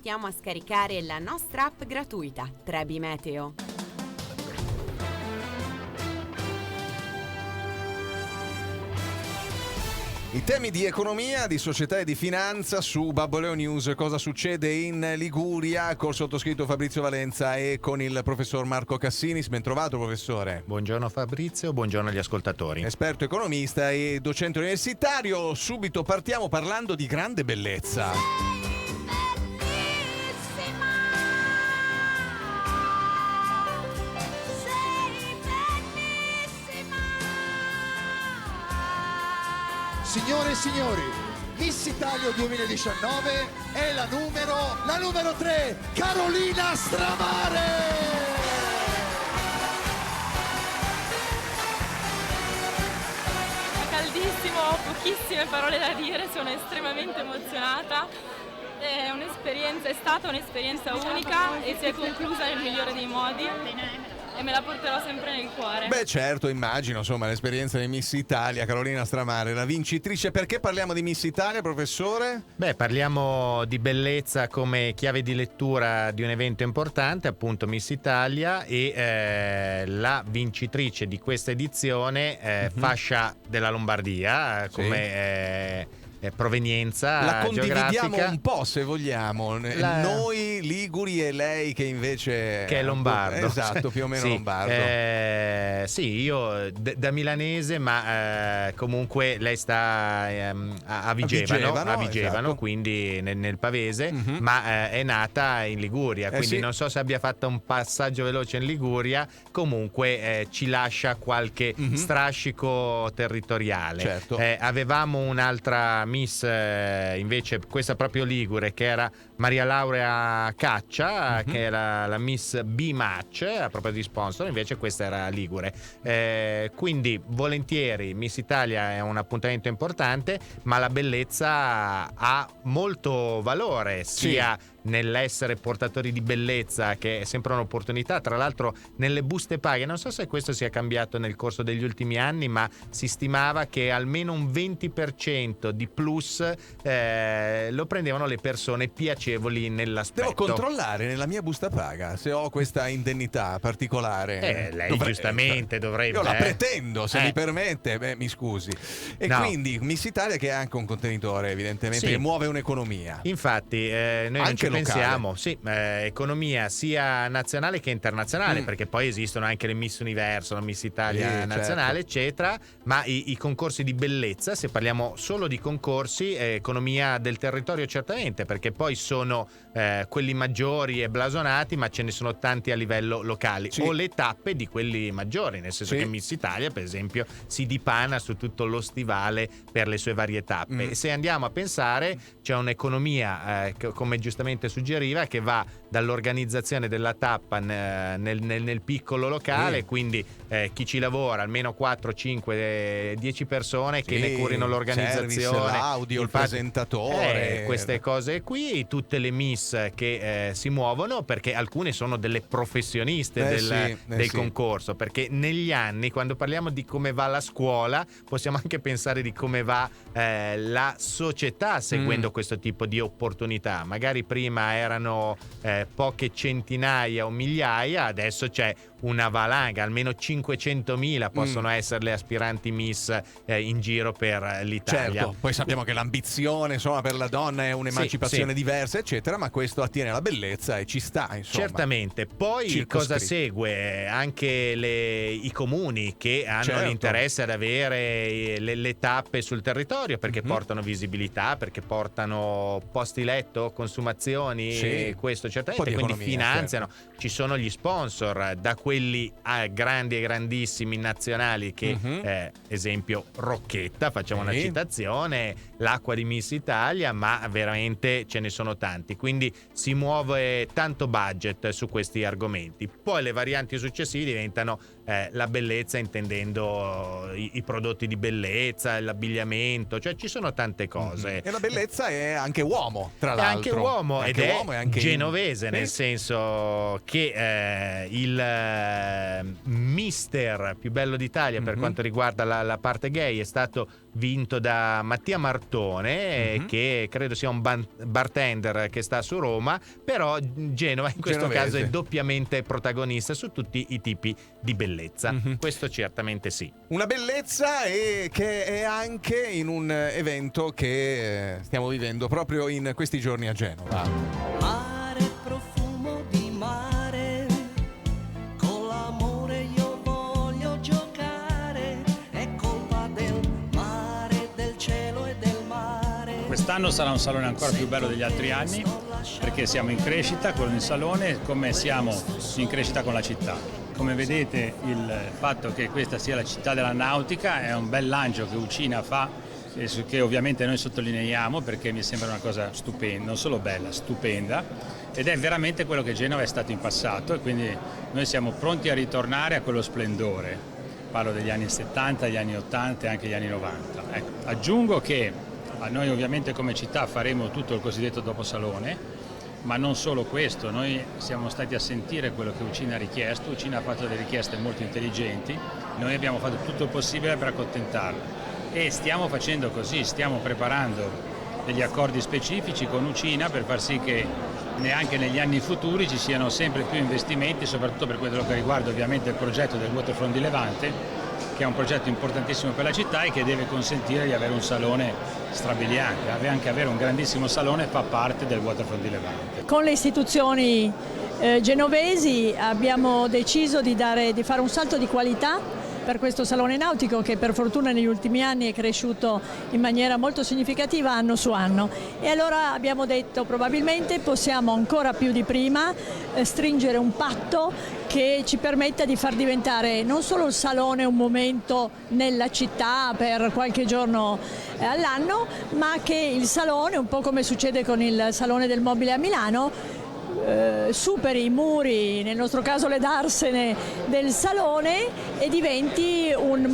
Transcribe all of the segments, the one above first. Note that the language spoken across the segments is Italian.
invitiamo a scaricare la nostra app gratuita Trebi Meteo. I temi di economia, di società e di finanza su Babboleo News. Cosa succede in Liguria col sottoscritto Fabrizio Valenza e con il professor Marco Cassinis. Ben trovato, professore. Buongiorno Fabrizio, buongiorno agli ascoltatori. Esperto economista e docente universitario. Subito partiamo parlando di grande bellezza. Signore e signori, Miss Italia 2019 è la numero 3, Carolina Stramare! È caldissimo, ho pochissime parole da dire, sono estremamente emozionata. È stata un'esperienza unica e si è conclusa nel migliore dei modi. E me la porterò sempre nel cuore. Beh, certo, immagino, insomma, l'esperienza di Miss Italia, Carolina Stramare, la vincitrice. Perché parliamo di Miss Italia, professore? Beh, parliamo di bellezza come chiave di lettura di un evento importante, appunto Miss Italia, e la vincitrice di questa edizione, fascia della Lombardia, come provenienza la condividiamo geografica. Un po', se vogliamo, noi liguri e lei che invece che è lombardo. Esatto, più o meno sì, lombardo. Sì, io da milanese, ma comunque lei sta a Vigevano, esatto. Quindi nel Pavese, ma è nata in Liguria, quindi sì. non so se abbia fatto un passaggio veloce in Liguria, comunque ci lascia qualche strascico territoriale. Certo. Avevamo un'altra Miss invece, questa proprio ligure, che era Maria Laurea Caccia, che era la Miss B-Match a proposito di sponsor, invece questa era ligure. Quindi volentieri Miss Italia è un appuntamento importante, ma la bellezza ha molto valore, sia nell'essere portatori di bellezza, che è sempre un'opportunità. Tra l'altro nelle buste paga, non so se questo sia cambiato nel corso degli ultimi anni, ma si stimava che almeno un 20% di plus lo prendevano le persone piacevoli nell'aspetto. Devo controllare nella mia busta paga se ho questa indennità particolare. Lei giustamente dovrebbe. Io la pretendo, se mi permette, mi scusi. E no. Quindi Miss Italia, che è anche un contenitore, evidentemente, che muove un'economia. Infatti noi non anche ci pensiamo, locale. Economia sia nazionale che internazionale, perché poi esistono anche le Miss Universo, la Miss Italia nazionale, eccetera, ma i concorsi di bellezza, se parliamo solo di concorsi, economia del territorio certamente, perché poi sono quelli maggiori e blasonati, ma ce ne sono tanti a livello locale, o le tappe di quelli maggiori, nel senso che Miss Italia, per esempio, si dipana su tutto lo stivale per le sue varie tappe. E se andiamo a pensare, c'è un'economia, come giustamente suggeriva, che va dall'organizzazione della tappa nel piccolo locale, quindi chi ci lavora, almeno 4, 5, 10 persone che ne curino l'organizzazione, service, l'audio, il presentatore, queste cose qui, tutte le miss che si muovono, perché alcune sono delle professioniste del concorso, perché negli anni, quando parliamo di come va la scuola, possiamo anche pensare di come va la società seguendo questo tipo di opportunità. Magari prima erano poche centinaia o migliaia, adesso c'è una valanga, almeno 500.000 possono essere le aspiranti Miss in giro per l'Italia. Certo, poi sappiamo che l'ambizione, insomma, per la donna è un'emancipazione diversa, eccetera, ma questo attiene alla bellezza e ci sta, insomma. Certamente. Poi cosa segue? Anche i comuni che hanno l'interesse ad avere le tappe sul territorio, perché portano visibilità, perché portano posti letto, consumazioni, questo certamente, quindi finanziano. Ci sono gli sponsor, da quelli grandi e grandissimi nazionali che esempio Rocchetta, facciamo una citazione, l'acqua di Miss Italia, ma veramente ce ne sono tanti, quindi si muove tanto budget su questi argomenti. Poi le varianti successive diventano la bellezza, intendendo i prodotti di bellezza, l'abbigliamento, cioè ci sono tante cose. E la bellezza è anche uomo, tra l'altro. È anche uomo, ed è anche genovese, nel senso che mister più bello d'Italia per quanto riguarda la parte gay è stato vinto da Mattia Martone, che credo sia un bartender che sta su Roma, però Genova in questo caso è doppiamente protagonista su tutti i tipi di bellezza. Questo certamente sì. Una bellezza che è anche in un evento che stiamo vivendo proprio in questi giorni a Genova. Mare, profumo di mare, con l'amore io voglio giocare, è colpa del mare, del cielo e del mare. Quest'anno sarà un salone ancora più bello degli altri anni, perché siamo in crescita con il salone, come siamo in crescita con la città. Come vedete, il fatto che questa sia la città della nautica è un bel lancio che Ucina fa, che ovviamente noi sottolineiamo perché mi sembra una cosa stupenda, non solo bella, stupenda, ed è veramente quello che Genova è stato in passato, e quindi noi siamo pronti a ritornare a quello splendore. Parlo degli anni 70, gli anni 80 e anche gli anni 90. Ecco, aggiungo che noi ovviamente come città faremo tutto il cosiddetto doposalone, ma non solo questo, noi siamo stati a sentire quello che Ucina ha richiesto. Ucina ha fatto delle richieste molto intelligenti, noi abbiamo fatto tutto il possibile per accontentarla e stiamo facendo così, stiamo preparando degli accordi specifici con Ucina per far sì che neanche negli anni futuri ci siano sempre più investimenti, soprattutto per quello che riguarda ovviamente il progetto del Waterfront di Levante, che è un progetto importantissimo per la città e che deve consentire di avere un salone strabiliante. Anche avere un grandissimo salone fa parte del Waterfront di Levante. Con le istituzioni genovesi abbiamo deciso di fare un salto di qualità per questo salone nautico, che per fortuna negli ultimi anni è cresciuto in maniera molto significativa anno su anno, e allora abbiamo detto probabilmente possiamo ancora più di prima stringere un patto che ci permetta di far diventare non solo il salone un momento nella città per qualche giorno all'anno, ma che il salone, un po' come succede con il Salone del Mobile a Milano, superi i muri, nel nostro caso le darsene del salone, e diventi un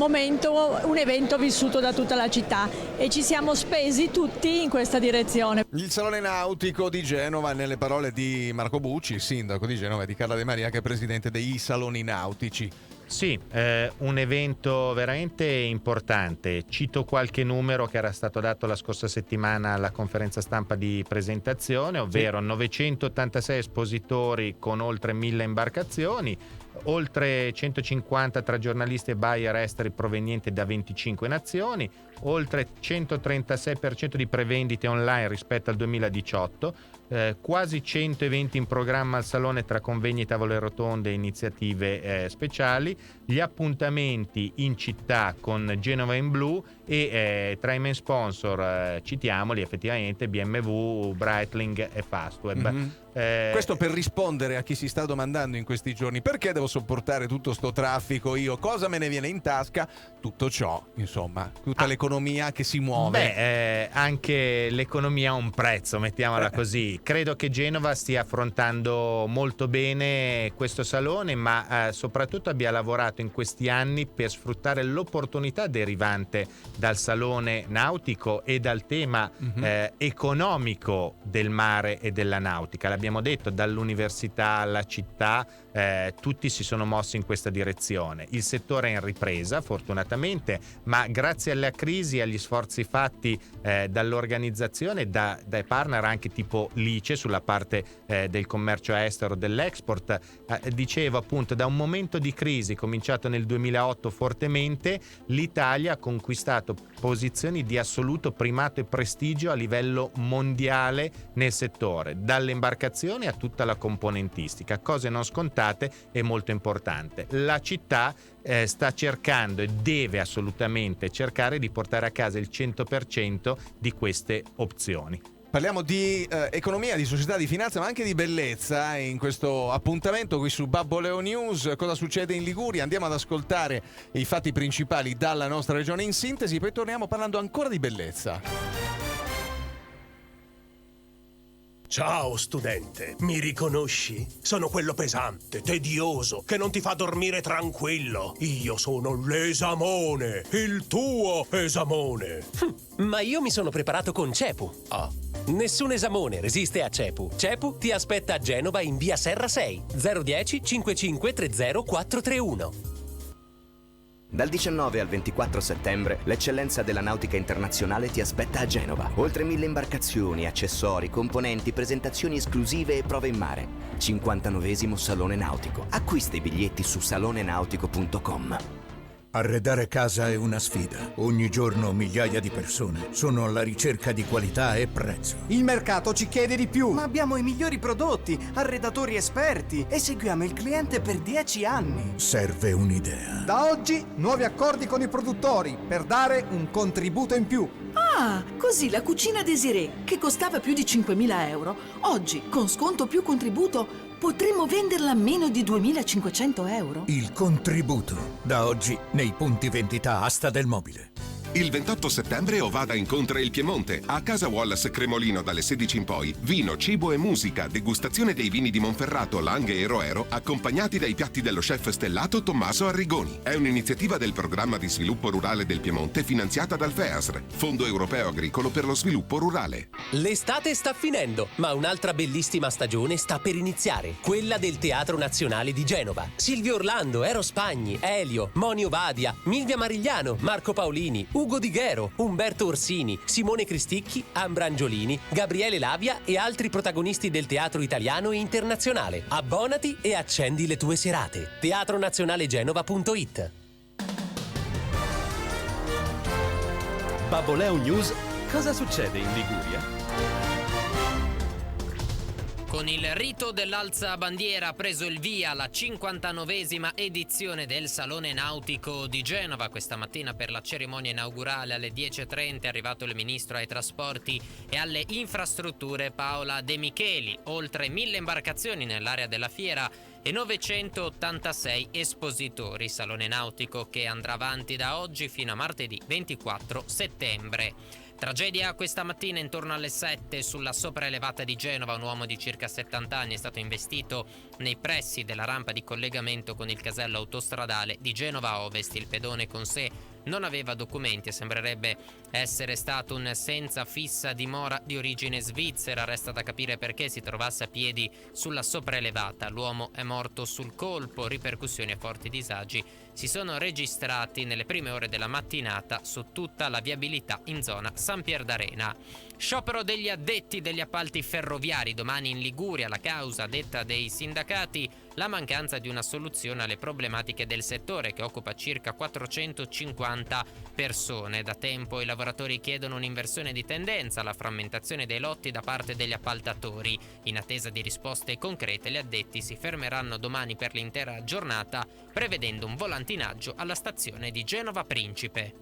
evento vissuto da tutta la città, e ci siamo spesi tutti in questa direzione. Il Salone Nautico di Genova, nelle parole di Marco Bucci, sindaco di Genova, e di Carla De Maria, che è presidente dei Saloni Nautici. Sì, un evento veramente importante. Cito qualche numero che era stato dato la scorsa settimana alla conferenza stampa di presentazione, ovvero 986 espositori con oltre 1000 imbarcazioni, oltre 150 tra giornalisti e buyer esteri provenienti da 25 nazioni, oltre 136% di prevendite online rispetto al 2018, quasi 100 eventi in programma al salone tra convegni, tavole rotonde e iniziative speciali, gli appuntamenti in città con Genova in Blu, e tra i main sponsor citiamoli effettivamente BMW, Breitling e Fastweb. Questo per rispondere a chi si sta domandando in questi giorni: perché devo sopportare tutto sto traffico io? Cosa me ne viene in tasca? Tutto ciò, insomma, tutta l'economia che si muove. Anche l'economia ha un prezzo, mettiamola così. Credo che Genova stia affrontando molto bene questo salone, ma soprattutto abbia lavorato in questi anni per sfruttare l'opportunità derivante dal salone nautico e dal tema economico del mare e della nautica. L'abbiamo detto, dall'università alla città, tutti si sono mossi in questa direzione. Il settore è in ripresa, fortunatamente, ma grazie alla crisi e agli sforzi fatti dall'organizzazione, dai partner anche tipo Lice sulla parte del commercio estero, dell'export, dicevo appunto, da un momento di crisi cominciato nel 2008 fortemente, l'Italia ha conquistato posizioni di assoluto primato e prestigio a livello mondiale nel settore, dalle imbarcazioni a tutta la componentistica, cose non scontate e molto importante. La città sta cercando e deve assolutamente cercare di portare a casa il 100% di queste opzioni. Parliamo di economia, di società, di finanza, ma anche di bellezza in questo appuntamento qui su Babboleo News. Cosa succede in Liguria? Andiamo ad ascoltare i fatti principali dalla nostra regione in sintesi, poi torniamo parlando ancora di bellezza. Ciao studente, mi riconosci? Sono quello pesante, tedioso, che non ti fa dormire tranquillo. Io sono l'Esamone, il tuo Esamone. Ma io mi sono preparato con Cepu. Nessun esamone resiste a Cepu. Cepu ti aspetta a Genova in via Serra 6, 010 5530 431. Dal 19 al 24 settembre, l'eccellenza della nautica internazionale ti aspetta a Genova. Oltre 1000 imbarcazioni, accessori, componenti, presentazioni esclusive e prove in mare. 59esimo Salone Nautico. Acquista i biglietti su salonenautico.com. Arredare casa è una sfida. Ogni giorno migliaia di persone sono alla ricerca di qualità e prezzo. Il mercato ci chiede di più. Ma abbiamo i migliori prodotti, arredatori esperti e seguiamo il cliente per 10 anni. Serve un'idea. Da oggi, nuovi accordi con i produttori per dare un contributo in più. Ah, così la cucina Desirée, che costava più di 5.000 euro, oggi, con sconto più contributo, potremmo venderla a meno di 2.500 euro. Il contributo. Da oggi nei punti vendita Asta del Mobile. Il 28 settembre Ovada incontra il Piemonte. A Casa Wallace Cremolino dalle 16 in poi. Vino, cibo e musica. Degustazione dei vini di Monferrato, Langhe e Roero, accompagnati dai piatti dello chef stellato Tommaso Arrigoni. È un'iniziativa del Programma di Sviluppo Rurale del Piemonte finanziata dal FEASR, Fondo Europeo Agricolo per lo Sviluppo Rurale. L'estate sta finendo, ma un'altra bellissima stagione sta per iniziare. Quella del Teatro Nazionale di Genova. Silvio Orlando, Ero Spagni, Elio, Moni Ovadia, Milvia Marigliano, Marco Paolini, Ugo Di Ghero, Umberto Orsini, Simone Cristicchi, Ambra Angiolini, Gabriele Lavia e altri protagonisti del teatro italiano e internazionale. Abbonati e accendi le tue serate. teatronazionalegenova.it. Babboleo News. Cosa succede in Liguria? Con il rito dell'alza bandiera ha preso il via la 59esima edizione del Salone Nautico di Genova. Questa mattina per la cerimonia inaugurale alle 10:30 è arrivato il ministro ai trasporti e alle infrastrutture Paola De Micheli. Oltre 1000 imbarcazioni nell'area della fiera e 986 espositori. Salone Nautico che andrà avanti da oggi fino a martedì 24 settembre. Tragedia questa mattina intorno alle 7 sulla sopraelevata di Genova. Un uomo di circa 70 anni è stato investito nei pressi della rampa di collegamento con il casello autostradale di Genova Ovest. Il pedone con sé non aveva documenti e sembrerebbe essere stato un senza fissa dimora di origine svizzera. Resta da capire perché si trovasse a piedi sulla sopraelevata. L'uomo è morto sul colpo. Ripercussioni e forti disagi si sono registrati nelle prime ore della mattinata su tutta la viabilità in zona San Pier d'Arena. Sciopero degli addetti degli appalti ferroviari domani in Liguria. La causa, detta dei sindacati, la mancanza di una soluzione alle problematiche del settore che occupa circa 450 persone. Da tempo i lavoratori chiedono un'inversione di tendenza, la frammentazione dei lotti da parte degli appaltatori. In attesa di risposte concrete, gli addetti si fermeranno domani per l'intera giornata, prevedendo un volantinaggio alla stazione di Genova Principe.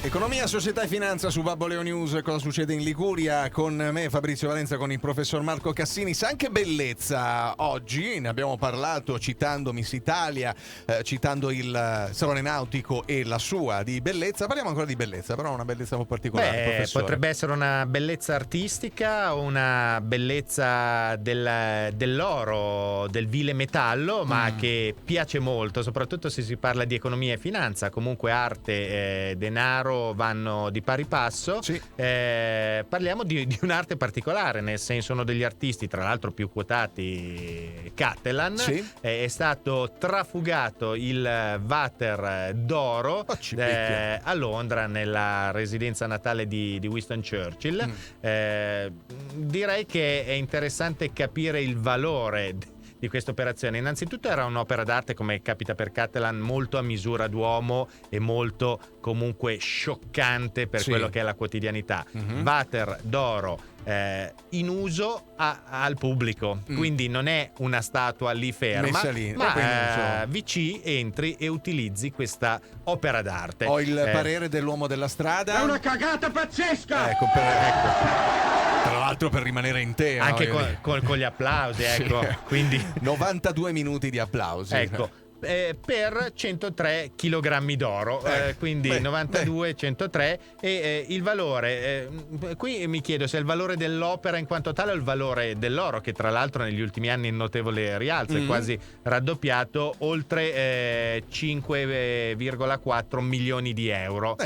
Economia, società e finanza su Babboleo News. Cosa succede in Liguria? Con me Fabrizio Valenza, con il professor Marco Cassinis. Anche bellezza oggi, ne abbiamo parlato citando Miss Italia, citando il Salone Nautico e la sua di bellezza. Parliamo ancora di bellezza, però una bellezza un po' particolare, professore. Potrebbe essere una bellezza artistica o una bellezza dell'oro, del vile metallo, ma che piace molto, soprattutto se si parla di economia e finanza. Comunque arte, denaro vanno di pari passo. Sì. Parliamo di un'arte particolare, nel senso uno degli artisti tra l'altro più quotati, Catalan. Sì. È stato trafugato il Water d'oro a Londra, nella residenza natale di Winston Churchill. Direi che è interessante capire il valore di questa operazione. Innanzitutto era un'opera d'arte, come capita per Catalan, molto a misura d'uomo e molto comunque scioccante per quello che è la quotidianità. Water d'oro in uso al pubblico, quindi non è una statua lì ferma, messa lì, ma VC entri e utilizzi questa opera d'arte. Ho il parere dell'uomo della strada. È una cagata pazzesca! Ecco. Tra l'altro per rimanere in tema. Anche con gli applausi, ecco. Sì. Quindi 92 minuti di applausi. Ecco. per 103 kg d'oro, quindi 92, 103 e il valore, qui mi chiedo se è il valore dell'opera in quanto tale o il valore dell'oro, che tra l'altro negli ultimi anni in notevole rialzo, è quasi raddoppiato, oltre 5,4 milioni di euro.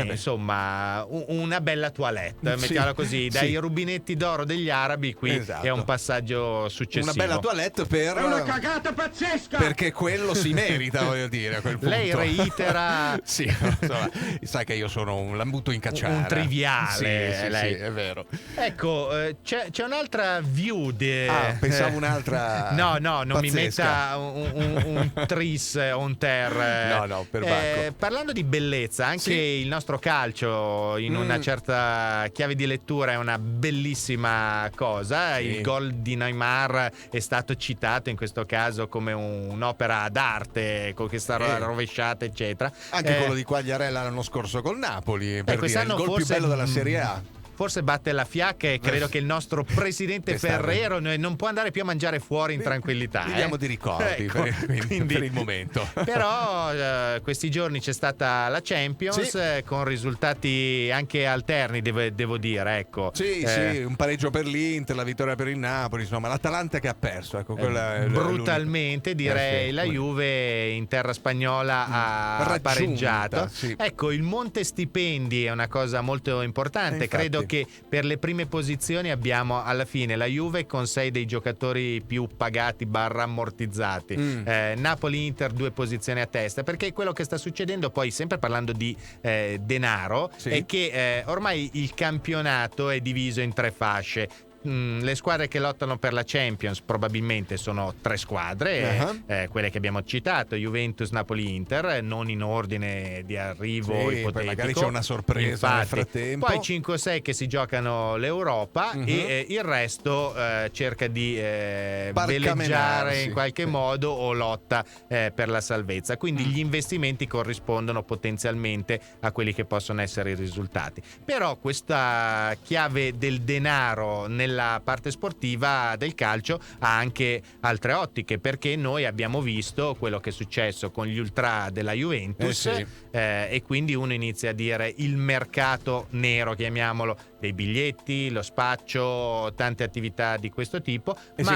Insomma, una bella toilette, mettiamola così, dai rubinetti d'oro degli arabi, qui è un passaggio successivo. Una bella toilette per... È una cagata pazzesca! Perché quello si merita, voglio dire, a quel punto. Lei reitera... sì, insomma, sai che io sono un lambuto in cacciara. Un triviale, sì, lei. Sì, è vero. Ecco, c'è un'altra view pensavo un'altra no, non pazzesca. mi metta un tris o un ter. No, per Bacco. Parlando di bellezza, anche il nostro calcio in una certa chiave di lettura è una bellissima cosa. Il gol di Neymar è stato citato in questo caso come un'opera d'arte con questa rovesciata, eccetera. Anche quello di Quagliarella l'anno scorso col Napoli, per dire, il gol più bello della Serie A. Forse batte la fiacca e credo che il nostro presidente Ferrero non può andare più a mangiare fuori in tranquillità. Viviamo di ricordi per il momento. Però questi giorni c'è stata la Champions con risultati anche alterni, devo dire. Ecco. Sì, un pareggio per l'Inter, la vittoria per il Napoli, insomma l'Atalanta che ha perso. Ecco, brutalmente direi la Juve in terra spagnola ha pareggiato. Ecco, il monte stipendi è una cosa molto importante. Credo che per le prime posizioni abbiamo alla fine la Juve con 6 dei giocatori più pagati / ammortizzati, Napoli-Inter 2 posizioni a testa, perché quello che sta succedendo poi, sempre parlando di denaro, è che ormai il campionato è diviso in 3 fasce. Le squadre che lottano per la Champions probabilmente sono 3 squadre, quelle che abbiamo citato, Juventus, Napoli, Inter, non in ordine di arrivo ipotetico. Poi magari c'è una sorpresa nel frattempo. Poi 5-6 che si giocano l'Europa e il resto cerca di veleggiare in qualche modo o lotta per la salvezza. Quindi gli investimenti corrispondono potenzialmente a quelli che possono essere i risultati. Però questa chiave del denaro nella parte sportiva del calcio ha anche altre ottiche, perché noi abbiamo visto quello che è successo con gli ultra della Juventus e quindi uno inizia a dire il mercato nero, chiamiamolo, dei biglietti, lo spaccio, tante attività di questo tipo. E si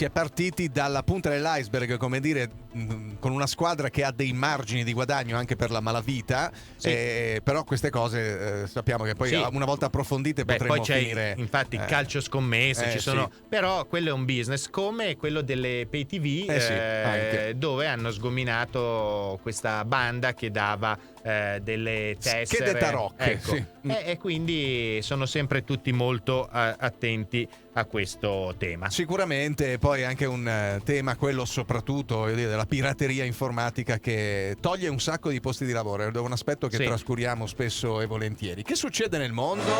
è partiti dalla punta dell'iceberg, come dire, con una squadra che ha dei margini di guadagno anche per la malavita, però queste cose sappiamo che poi una volta approfondite potremo poi c'è finire. Infatti calcio scommesse ci sono, però quello è un business come quello delle pay TV, dove hanno sgominato questa banda che dava delle tessere tarocche, e quindi sono sempre tutti molto attenti a questo tema. Sicuramente. Poi anche un tema, quello soprattutto della pirateria informatica, che toglie un sacco di posti di lavoro, è un aspetto che trascuriamo spesso e volentieri. Che succede nel mondo?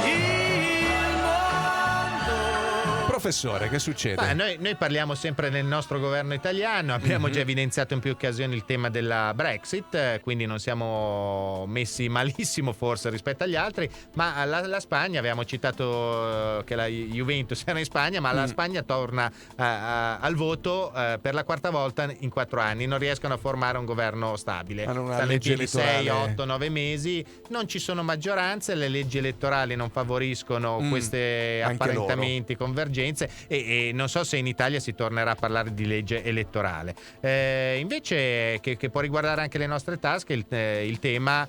Professore, che succede? Noi parliamo sempre del nostro governo italiano, abbiamo già evidenziato in più occasioni il tema della Brexit, quindi non siamo messi malissimo forse rispetto agli altri, ma la Spagna, abbiamo citato che la Juventus era in Spagna, ma la Spagna torna al voto per la 4ª volta in 4 anni, non riescono a formare un governo stabile. Hanno una stanno legge in piedi 6, 8, 9 mesi, non ci sono maggioranze, le leggi elettorali non favoriscono questi apparentamenti convergenti. E non so se in Italia si tornerà a parlare di legge elettorale. Invece che può riguardare anche le nostre tasche, il tema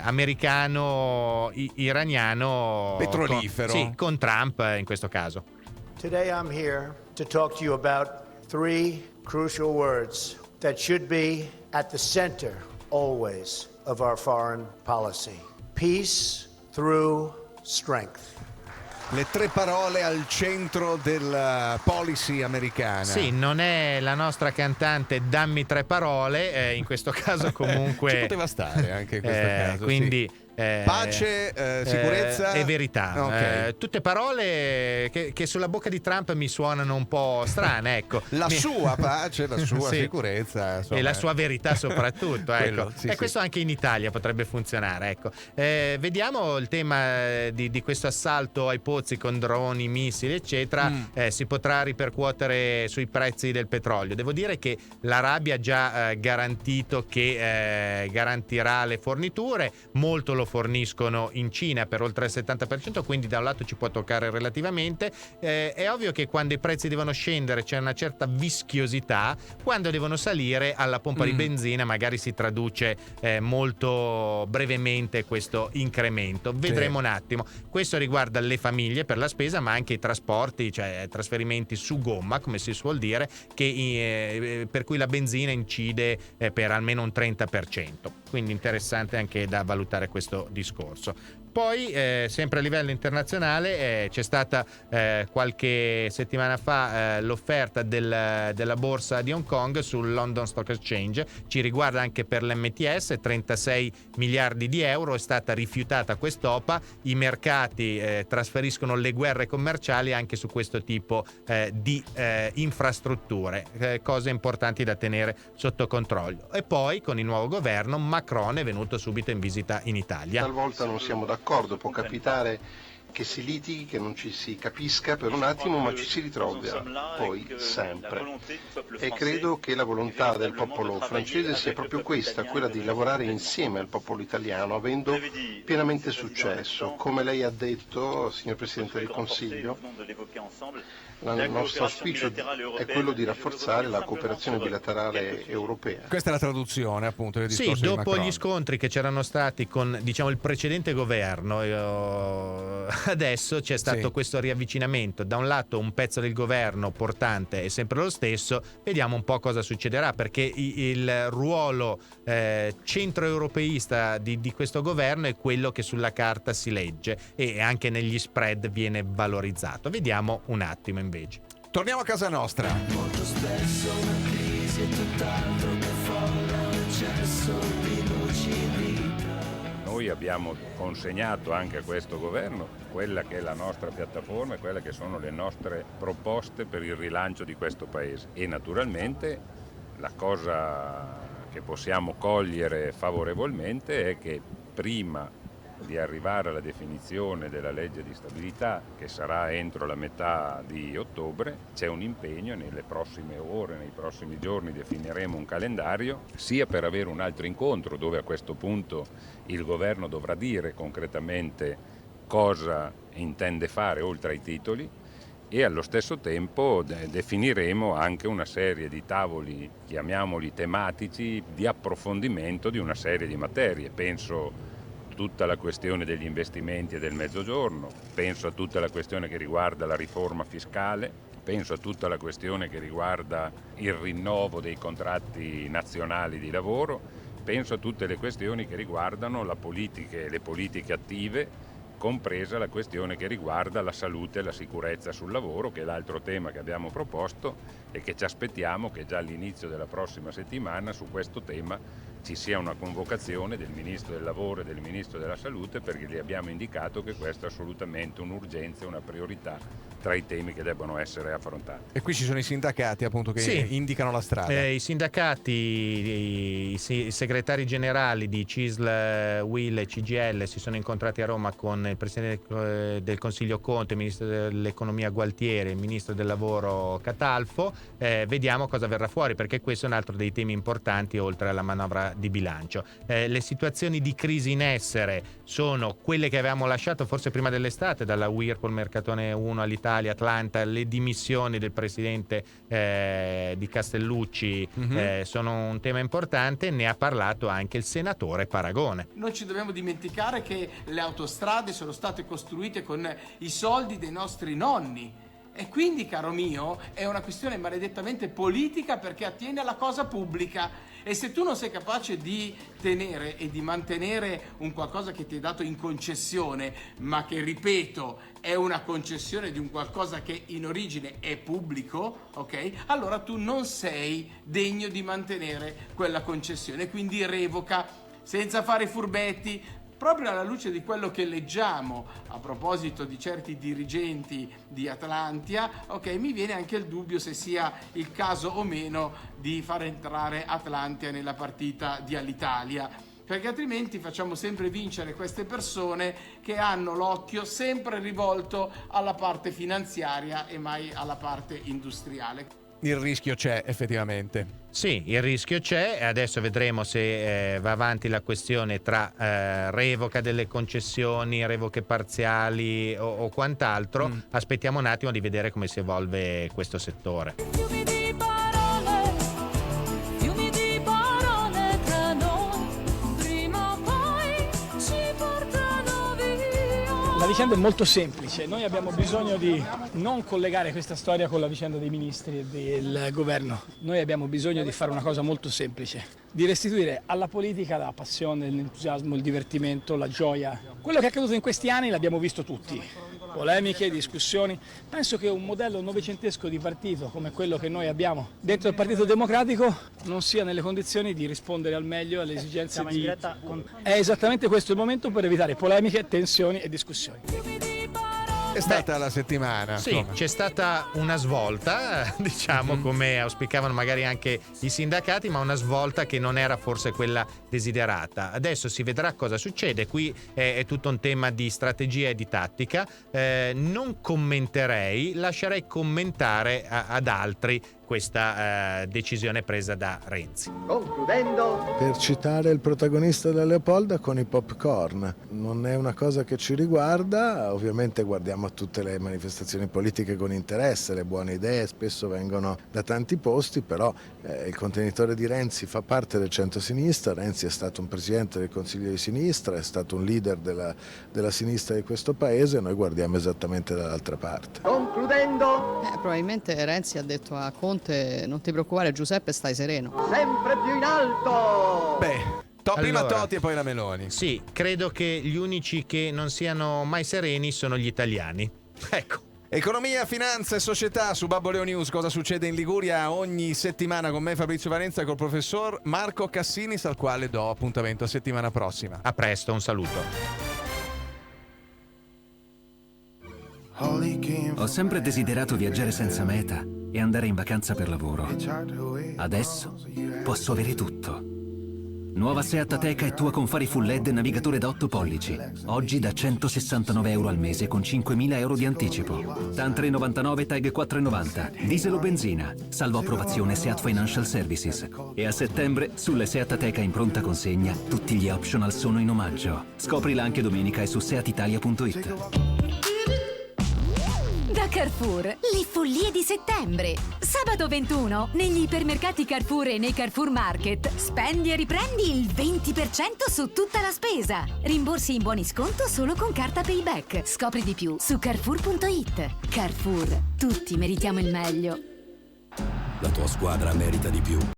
americano-iraniano petrolifero con Trump in questo caso. Today I'm here to talk to you about 3 crucial words that should be at the center always of our foreign policy. Peace through strength. Le 3 parole al centro della policy americana. Sì, non è la nostra cantante Dammi 3 parole, in questo caso comunque ci poteva stare anche in questo caso. Quindi pace, sicurezza e verità. Okay. Tutte parole che sulla bocca di Trump mi suonano un po' strane, ecco. La sua pace, la sua sicurezza, insomma, e la sua verità soprattutto, ecco. Sì, e questo anche in Italia potrebbe funzionare, ecco. Vediamo il tema di questo assalto ai pozzi con droni, missili eccetera. Si potrà ripercuotere sui prezzi del petrolio. Devo dire che l'Arabia ha già garantito che garantirà le forniture, molto lo forniscono in Cina per oltre il 70%, quindi da un lato ci può toccare relativamente. È ovvio che quando i prezzi devono scendere c'è una certa vischiosità, quando devono salire alla pompa di benzina magari si traduce molto brevemente questo incremento. Vedremo un attimo. Questo riguarda le famiglie per la spesa, ma anche i trasporti, cioè trasferimenti su gomma, come si suol dire, per cui la benzina incide per almeno un 30%. Quindi interessante anche da valutare questo discorso. Poi sempre a livello internazionale c'è stata qualche settimana fa l'offerta della borsa di Hong Kong sul London Stock Exchange, ci riguarda anche per l'MTS, 36 miliardi di euro, è stata rifiutata quest'OPA, i mercati trasferiscono le guerre commerciali anche su questo tipo di infrastrutture, cose importanti da tenere sotto controllo. E poi con il nuovo governo Macron è venuto subito in visita in Italia. Talvolta non siamo d'accordo, può capitare che si litighi, che non ci si capisca per un attimo, ma ci si ritrova poi sempre. E credo che la volontà del popolo francese sia proprio questa, quella di lavorare insieme al popolo italiano, avendo pienamente successo. Come lei ha detto, signor Presidente del Consiglio, il nostro auspicio è quello di rafforzare la cooperazione bilaterale europea. Questa è la traduzione, appunto, del discorso di dopo Macron. gli scontri che c'erano stati con, diciamo, il precedente governo, adesso c'è stato questo riavvicinamento. Da un lato un pezzo del governo portante è sempre lo stesso, vediamo un po' cosa succederà, perché il ruolo centroeuropeista di questo governo è quello che sulla carta si legge e anche negli spread viene valorizzato. Vediamo un attimo invece. Torniamo a casa nostra. Molto spesso una crisi è tutt'altro che folla, un eccesso di lucidità. Noi abbiamo consegnato anche a questo governo quella che è la nostra piattaforma e quelle che sono le nostre proposte per il rilancio di questo paese. E naturalmente la cosa che possiamo cogliere favorevolmente è che prima di arrivare alla definizione della legge di stabilità, che sarà entro la metà di ottobre, c'è un impegno nelle prossime ore, nei prossimi giorni definiremo un calendario, sia per avere un altro incontro dove a questo punto il governo dovrà dire concretamente cosa intende fare oltre ai titoli, e allo stesso tempo definiremo anche una serie di tavoli, chiamiamoli tematici, di approfondimento di una serie di materie. Penso tutta la questione degli investimenti e del mezzogiorno, penso a tutta la questione che riguarda la riforma fiscale, penso a tutta la questione che riguarda il rinnovo dei contratti nazionali di lavoro, penso a tutte le questioni che riguardano la politica e le politiche attive, compresa la questione che riguarda la salute e la sicurezza sul lavoro, che è l'altro tema che abbiamo proposto e che ci aspettiamo che già all'inizio della prossima settimana su questo tema ci sia una convocazione del Ministro del Lavoro e del Ministro della Salute, perché gli abbiamo indicato che questo è assolutamente un'urgenza e una priorità tra i temi che debbono essere affrontati. E qui ci sono i sindacati, appunto, che indicano la strada. I sindacati, i segretari generali di CISL, UIL e CGL si sono incontrati a Roma con il Presidente del Consiglio Conte, il Ministro dell'Economia Gualtieri e il Ministro del Lavoro Catalfo. Vediamo cosa verrà fuori, perché questo è un altro dei temi importanti oltre alla manovra di bilancio. Le situazioni di crisi in essere sono quelle che avevamo lasciato forse prima dell'estate, dalla Whirlpool, Mercatone 1 all'Italia, Atlanta, le dimissioni del presidente di Castellucci sono un tema importante, ne ha parlato anche il senatore Paragone. Non ci dobbiamo dimenticare che le autostrade sono state costruite con i soldi dei nostri nonni. E quindi, caro mio, è una questione maledettamente politica, perché attiene alla cosa pubblica. E se tu non sei capace di tenere e di mantenere un qualcosa che ti è dato in concessione, ma che, ripeto, è una concessione di un qualcosa che in origine è pubblico, ok? Allora tu non sei degno di mantenere quella concessione, quindi revoca senza fare i furbetti. proprio alla luce di quello che leggiamo a proposito di certi dirigenti di Atlantia, mi viene anche il dubbio se sia il caso o meno di far entrare Atlantia nella partita di Alitalia, perché altrimenti facciamo sempre vincere queste persone che hanno l'occhio sempre rivolto alla parte finanziaria e mai alla parte industriale. Il rischio c'è effettivamente. Sì, il rischio c'è, adesso vedremo se va avanti la questione tra revoca delle concessioni, revoche parziali o quant'altro. Aspettiamo un attimo di vedere come si evolve questo settore. La vicenda è molto semplice, noi abbiamo bisogno di non collegare questa storia con la vicenda dei ministri e del governo, noi abbiamo bisogno di fare una cosa molto semplice, di restituire alla politica la passione, l'entusiasmo, il divertimento, la gioia. Quello che è accaduto in questi anni l'abbiamo visto tutti, polemiche, discussioni. Penso che un modello novecentesco di partito come quello che noi abbiamo dentro il Partito Democratico non sia nelle condizioni di rispondere al meglio alle esigenze di... È esattamente questo il momento per evitare polemiche, tensioni e discussioni. È stata la settimana. Sì, insomma. c'è stata una svolta, diciamo, come auspicavano magari anche i sindacati, ma una svolta che non era forse quella desiderata. Adesso si vedrà cosa succede. Qui è tutto un tema di strategia e di tattica. Non commenterei, lascerei commentare ad altri questa decisione presa da Renzi. Concludendo, per citare il protagonista della Leopolda, con i popcorn. Non è una cosa che ci riguarda, ovviamente guardiamo a tutte le manifestazioni politiche con interesse, le buone idee spesso vengono da tanti posti, però il contenitore di Renzi fa parte del centro-sinistra. Renzi è stato un presidente del Consiglio di sinistra, è stato un leader della sinistra di questo paese, noi guardiamo esattamente dall'altra parte. Concludendo, probabilmente Renzi ha detto a Conte: non ti preoccupare Giuseppe, stai sereno. sempre più in alto! Prima Allora, Totti e poi la Meloni. Sì, credo che gli unici che non siano mai sereni sono gli italiani. Ecco. Economia, finanza e società su Babboleo News. Cosa succede in Liguria ogni settimana con me, Fabrizio Valenza, e col professor Marco Cassinis, al quale do appuntamento a settimana prossima. A presto, un saluto. Ho sempre desiderato viaggiare senza meta e andare in vacanza per lavoro. Adesso posso avere tutto. Nuova Seat Ateca è tua con fari full LED e navigatore da 8 pollici. Oggi da €169 al mese con 5.000 euro di anticipo. TAN 3,99, TAG 4,90. Diesel o benzina. Salvo approvazione Seat Financial Services. E a settembre, sulle Seat Ateca in pronta consegna, tutti gli optional sono in omaggio. Scoprila anche domenica e su seatitalia.it. Da Carrefour, le follie di settembre. Sabato 21, negli ipermercati Carrefour e nei Carrefour Market, spendi e riprendi il 20% su tutta la spesa. Rimborsi in buoni sconto solo con carta Payback. Scopri di più su Carrefour.it. Carrefour, tutti meritiamo il meglio. La tua squadra merita di più.